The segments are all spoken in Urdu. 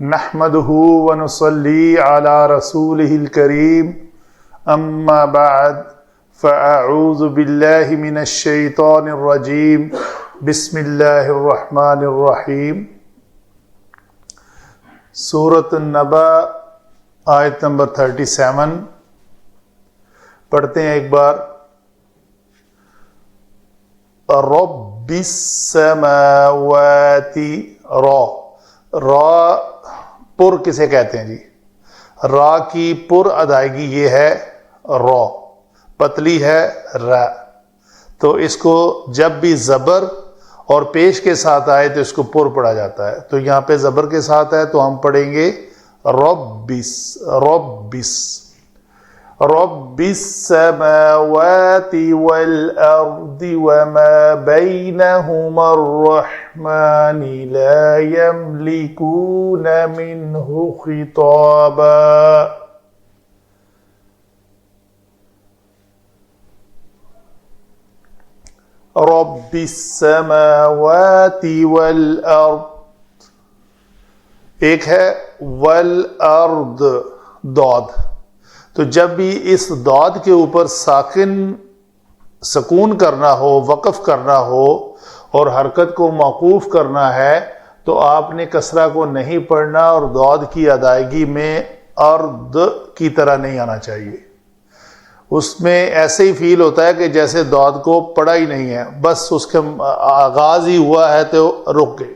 نحمده ونصلي على رسوله الكريم اما بعد فاعوذ بالله من الشيطان الرجيم بسم الله الرحمن الرحیم۔ سورۃ النبأ آیت نمبر 37 پڑھتے ہیں ایک بار۔ رب السماوات، را پر کسے کہتے ہیں جی؟ را کی پر ادائیگی یہ ہے را، پتلی ہے را، تو اس کو جب بھی زبر اور پیش کے ساتھ آئے تو اس کو پر پڑھا جاتا ہے، تو یہاں پہ زبر کے ساتھ ہے تو ہم پڑھیں گے ربس ربس رب السماوات والأرض وما بينهما الرحمن لا يملكون منه خطابا۔ رب السماوات والأرض، ایک ہے والأرض ضاد، تو جب بھی اس ضاد کے اوپر سکون کرنا ہو، وقف کرنا ہو اور حرکت کو موقوف کرنا ہے تو آپ نے کسرہ کو نہیں پڑھنا اور ضاد کی ادائیگی میں ارض کی طرح نہیں آنا چاہیے۔ اس میں ایسے ہی فیل ہوتا ہے کہ جیسے ضاد کو پڑھا ہی نہیں ہے، بس اس کے آغاز ہی ہوا ہے تو رک گئے۔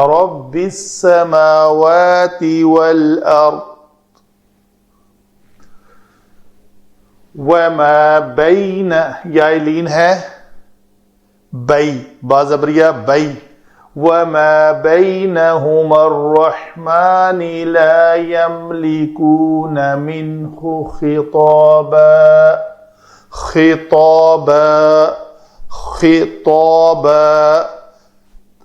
رب السماوات والارض وما بین، یا لین ہے بئی، با زبریہ بئی، وما بینہما الرحمن لا یملکون منہ خطابا، خطابا خطابا،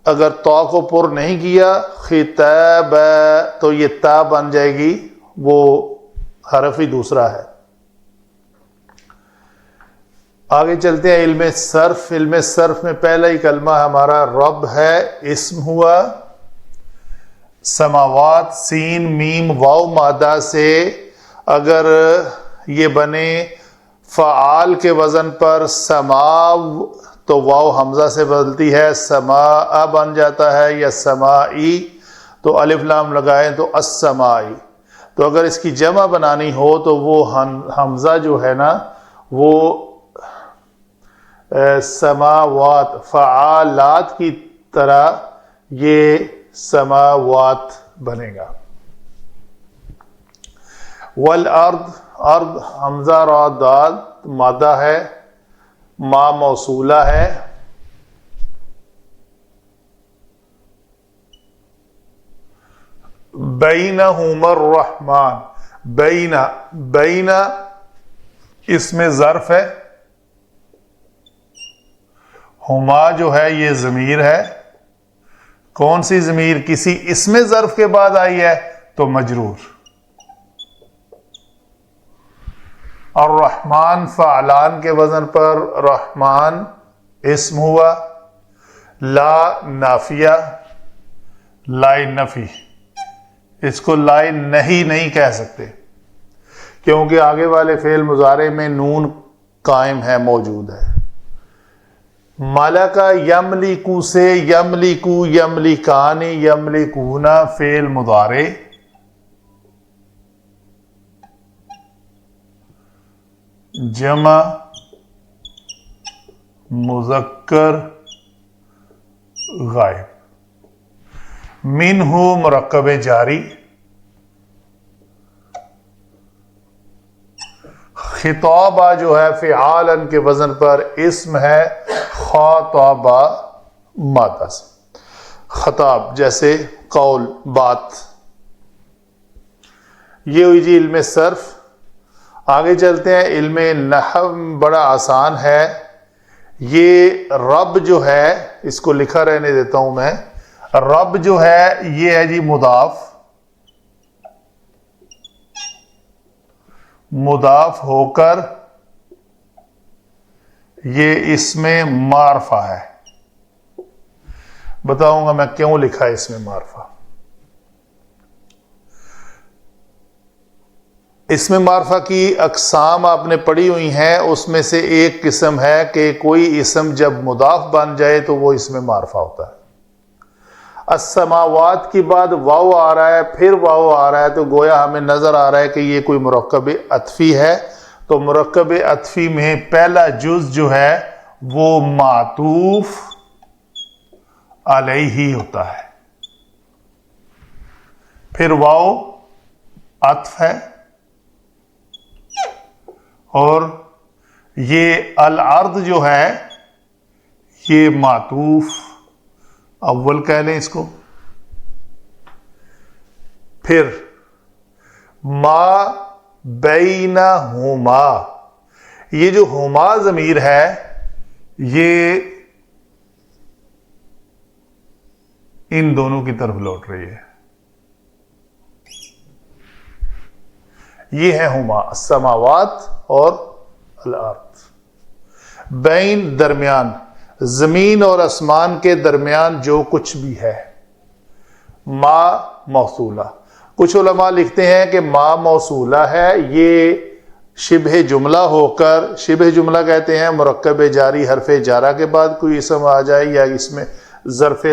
اگر تا کو پر نہیں کیا خطابا تو یہ تا بن جائے گی، وہ حرف ہی دوسرا ہے۔ آگے چلتے ہیں علم صرف۔ علم صرف میں پہلا ہی کلمہ ہمارا رب ہے، اسم ہوا، سماوات سین میم واو مادہ سے اگر یہ بنے فعال کے وزن پر سماو تو واو حمزہ سے بدلتی ہے، سماء بن جاتا ہے، یا سمائی تو الف لام لگائیں تو السمائی، تو اگر اس کی جمع بنانی ہو تو وہ حمزہ جو ہے نا وہ سماوات فعالات کی طرح یہ سماوات بنے گا۔ والارض، ارض حمزہ را دال مادہ ہے، ما موصولہ ہے، بینہما الرحمن، بین اس میں ظرف ہے، ہما جو ہے یہ ضمیر ہے، کون سی ضمیر؟ کسی اسم ظرف کے بعد آئی ہے تو مجرور۔ الرحمن فعلان کے وزن پر رحمان اسم ہوا، لا نافیہ، لائے نفی، اس کو لائے نہیں کہہ سکتے کیونکہ آگے والے فعل مضارع میں نون قائم ہے، موجود ہے۔ ملکہ یملکو سے یملکو، یملکان، یملکونا فعل مضارع، جمع مذکر غائب، منہ مرکب جاری، خطابہ جو ہے فعالن کے وزن پر اسم ہے، خاطبہ مادہ سے، خطاب جیسے قول بات۔ یہ ہوئی جی علم صرف۔ آگے چلتے ہیں، علم نحو بڑا آسان ہے۔ یہ رب جو ہے، اس کو لکھا رہنے دیتا ہوں میں، رب جو ہے یہ ہے جی مضاف، مضاف ہو کر یہ اس میں معرفہ ہے۔ بتاؤں گا میں کیوں لکھا ہے اس میں معرفہ۔ اسم معرفہ کی اقسام آپ نے پڑھی ہوئی ہیں، اس میں سے ایک قسم ہے کہ کوئی اسم جب مضاف بن جائے تو وہ اسم معرفہ ہوتا ہے۔ السماوات کے بعد واو آ رہا ہے، پھر واو آ رہا ہے، تو گویا ہمیں نظر آ رہا ہے کہ یہ کوئی مرکب عطفی ہے۔ تو مرکب عطفی میں پہلا جز جو ہے وہ معطوف علیہ ہوتا ہے، پھر واو عطف ہے، اور یہ الارض جو ہے یہ معطوف اول کہہ لیں اس کو، پھر ما بینہما، یہ جو ہما ضمیر ہے یہ ان دونوں کی طرف لوٹ رہی ہے، یہ ہے ہما السماوات اور الارض۔ بین درمیان، زمین اور آسمان کے درمیان جو کچھ بھی ہے، ما موصولہ۔ کچھ علماء لکھتے ہیں کہ ما موصولہ ہے، یہ شبہ جملہ ہو کر، شبہ جملہ کہتے ہیں مرکب جاری حرف جارہ کے بعد کوئی اسم آ جائے، یا اس میں ظرف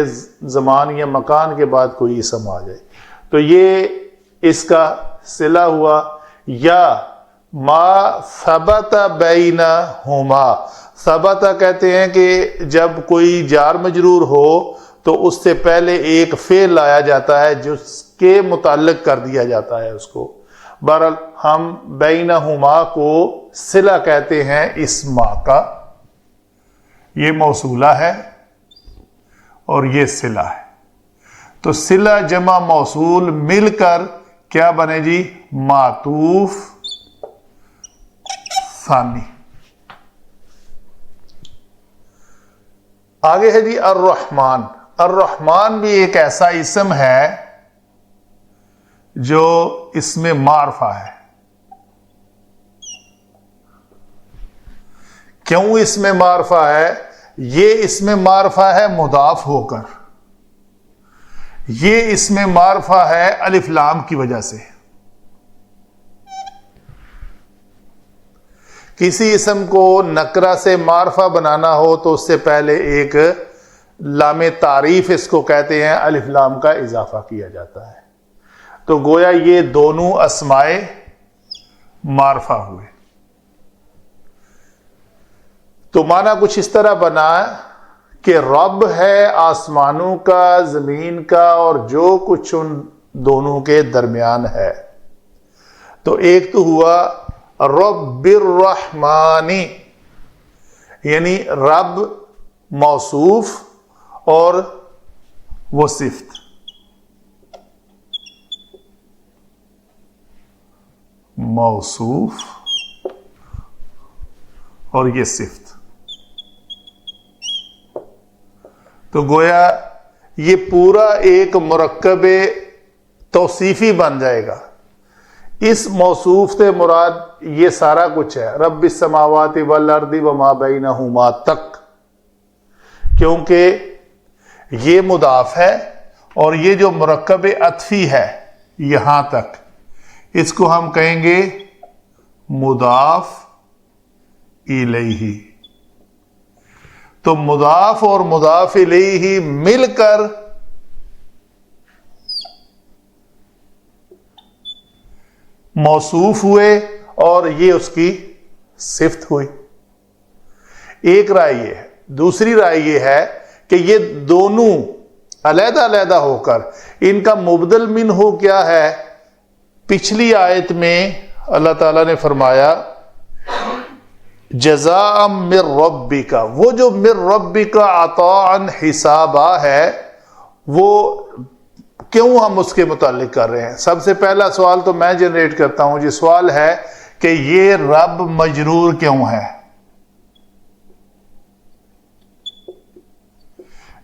زمان یا مکان کے بعد کوئی اسم آ جائے، تو یہ اس کا صلہ ہوا۔ یا ما ثبت بینہما، ثبت کہتے ہیں کہ جب کوئی جار مجرور ہو تو اس سے پہلے ایک فعل لایا جاتا ہے جس کے متعلق کر دیا جاتا ہے اس کو۔ بہرحال ہم بینہما کو صلہ کہتے ہیں اس ما کا، یہ موصولہ ہے اور یہ صلہ ہے، تو صلہ جمع موصول مل کر کیا بنے جی؟ معطوف ثانی۔ آگے ہے جی الرحمن۔ الرحمن بھی ایک ایسا اسم ہے جو اسم معرفہ ہے۔ کیوں اسم معرفہ ہے؟ یہ اسم معرفہ ہے مضاف ہو کر، یہ اسم معرفہ ہے الف لام کی وجہ سے۔ کسی اسم کو نکرہ سے معرفہ بنانا ہو تو اس سے پہلے ایک لام تعریف اس کو کہتے ہیں، الف لام کا اضافہ کیا جاتا ہے، تو گویا یہ دونوں اسماء معرفہ ہوئے۔ تو معنی کچھ اس طرح بنا کہ رب ہے آسمانوں کا، زمین کا، اور جو کچھ ان دونوں کے درمیان ہے۔ تو ایک تو ہوا رب الرحمانی، یعنی رب موصوف اور وہ صفت، موصوف اور یہ صفت، تو گویا یہ پورا ایک مرکب توصیفی بن جائے گا۔ اس موصوف سے مراد یہ سارا کچھ ہے، رب السماوات والارض وما بینہما تک، کیونکہ یہ مضاف ہے اور یہ جو مرکب عطفی ہے یہاں تک، اس کو ہم کہیں گے مضاف الیہ۔ تو مضاف اور مضاف الیہ مل کر موصوف ہوئے اور یہ اس کی صفت ہوئی۔ ایک رائے یہ ہے۔ دوسری رائے یہ ہے کہ یہ دونوں علیحدہ علیحدہ ہو کر ان کا مبدل منہ کیا ہے؟ پچھلی آیت میں اللہ تعالیٰ نے فرمایا جزاء من ربک، وہ جو من ربک عطاء حسابا ہے، وہ کیوں ہم اس کے متعلق کر رہے ہیں؟ سب سے پہلا سوال تو میں جنریٹ کرتا ہوں، یہ سوال ہے کہ یہ رب مجرور کیوں ہے؟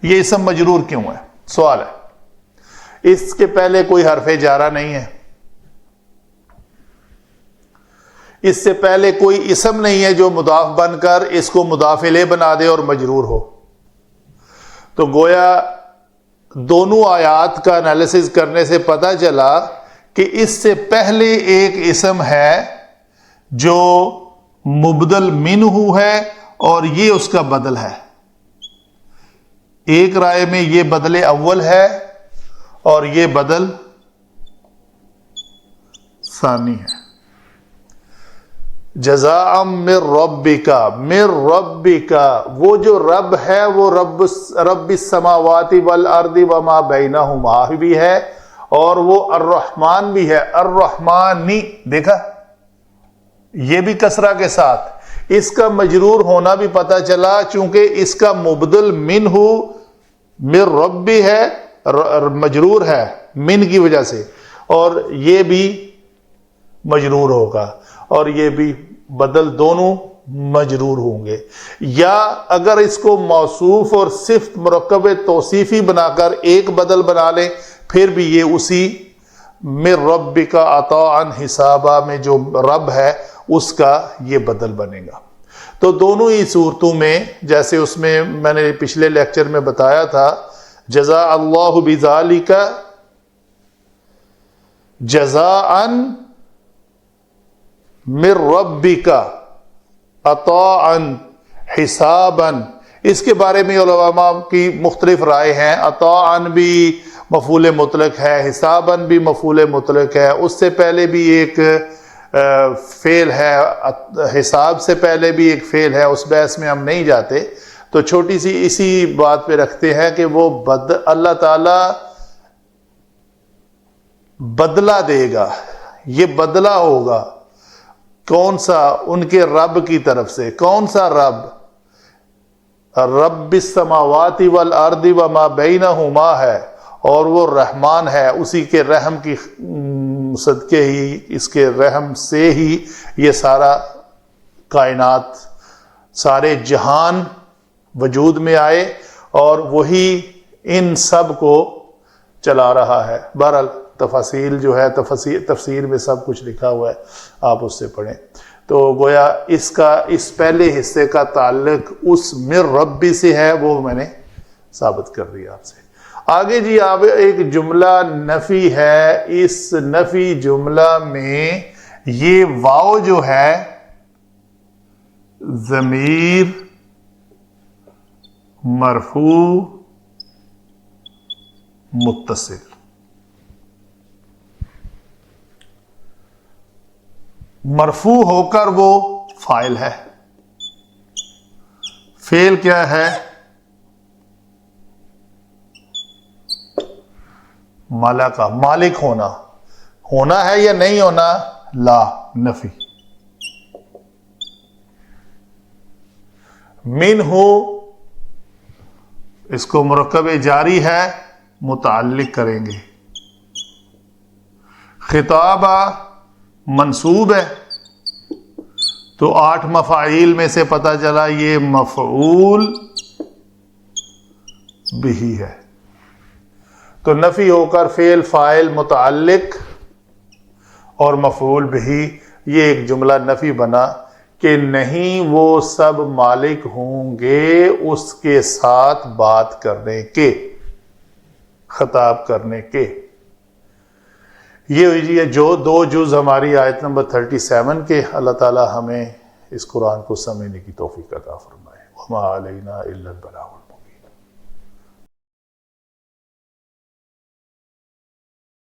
یہ اسم مجرور کیوں ہے؟ سوال ہے۔ اس کے پہلے کوئی حرف جارہ نہیں ہے، اس سے پہلے کوئی اسم نہیں ہے جو مضاف بن کر اس کو مضاف الیہ بنا دے اور مجرور ہو۔ تو گویا دونوں آیات کا انالیسز کرنے سے پتہ چلا کہ اس سے پہلے ایک اسم ہے جو مبدل منہ ہے اور یہ اس کا بدل ہے. ایک رائے میں یہ بدل اول ہے اور یہ بدل ثانی ہے. جزاء من ربک، من ربک، وہ جو رب ہے وہ رب السماوات والارض وما بینہما بھی ہے اور وہ الرحمن بھی ہے. الرحمانی، دیکھا یہ بھی کسرہ کے ساتھ. اس کا مجرور ہونا بھی پتا چلا چونکہ اس کا مبدل منہ من ربی ہے، مجرور ہے من کی وجہ سے، اور یہ بھی مجرور ہوگا اور یہ بھی بدل دونوں مجرور ہوں گے. یا اگر اس کو موصوف اور صفت مرکب توصیفی بنا کر ایک بدل بنا لیں پھر بھی یہ اسی من ربک عطاء حسابا میں جو رب ہے اس کا یہ بدل بنے گا. تو دونوں ہی صورتوں میں، جیسے اس میں میں نے پچھلے لیکچر میں بتایا تھا، جزاء اللہ بذالک جزاء من ربک عطاء حسابا، اس کے بارے میں علماء کی مختلف رائے ہیں. عطاء بھی مفعول مطلق ہے، حسابا بھی مفعول مطلق ہے، اس سے پہلے بھی ایک فعل ہے، حساب سے پہلے بھی ایک فعل ہے. اس بحث میں ہم نہیں جاتے، تو چھوٹی سی اسی بات پہ رکھتے ہیں کہ وہ اللہ تعالی بدلہ دے گا. یہ بدلہ ہوگا کون سا؟ ان کے رب کی طرف سے. کون سا رب؟ رب السماوات والارض وما بینہما ہے، اور وہ رحمان ہے. اسی کے رحم کی صدقے ہی، اس کے رحم سے ہی یہ سارا کائنات، سارے جہان وجود میں آئے اور وہی ان سب کو چلا رہا ہے. بہرحال تفاصیل جو ہے تفسیر میں سب کچھ لکھا ہوا ہے، آپ اس سے پڑھیں. تو گویا اس کا اس پہلے حصے کا تعلق اس من ربی سے ہے، وہ میں نے ثابت کر دیا آپ سے. آگے جی آپ ایک جملہ نفی ہے. اس نفی جملہ میں یہ واو جو ہے ضمیر مرفوع متصل، مرفوع ہو کر وہ فاعل ہے. فعل کیا ہے؟ مالا کا، مالک ہونا. ہونا ہے یا نہیں ہونا؟ لا، نفی. من ہو، اس کو مرکب جاری ہے، متعلق کریں گے. خطابہ منصوب ہے، تو 8 مفاعیل میں سے پتہ چلا یہ مفعول بھی ہے. تو نفی ہو کر فعل، فاعل، متعلق اور مفعول بھی، یہ ایک جملہ نفی بنا کہ نہیں وہ سب مالک ہوں گے اس کے ساتھ بات کرنے کے، خطاب کرنے کے. یہ جو 2 جز ہماری آیت نمبر 37 کے. اللہ تعالی ہمیں اس قرآن کو سمجھنے کی توفیق عطا فرمائے. وما علینا الا البلاغ.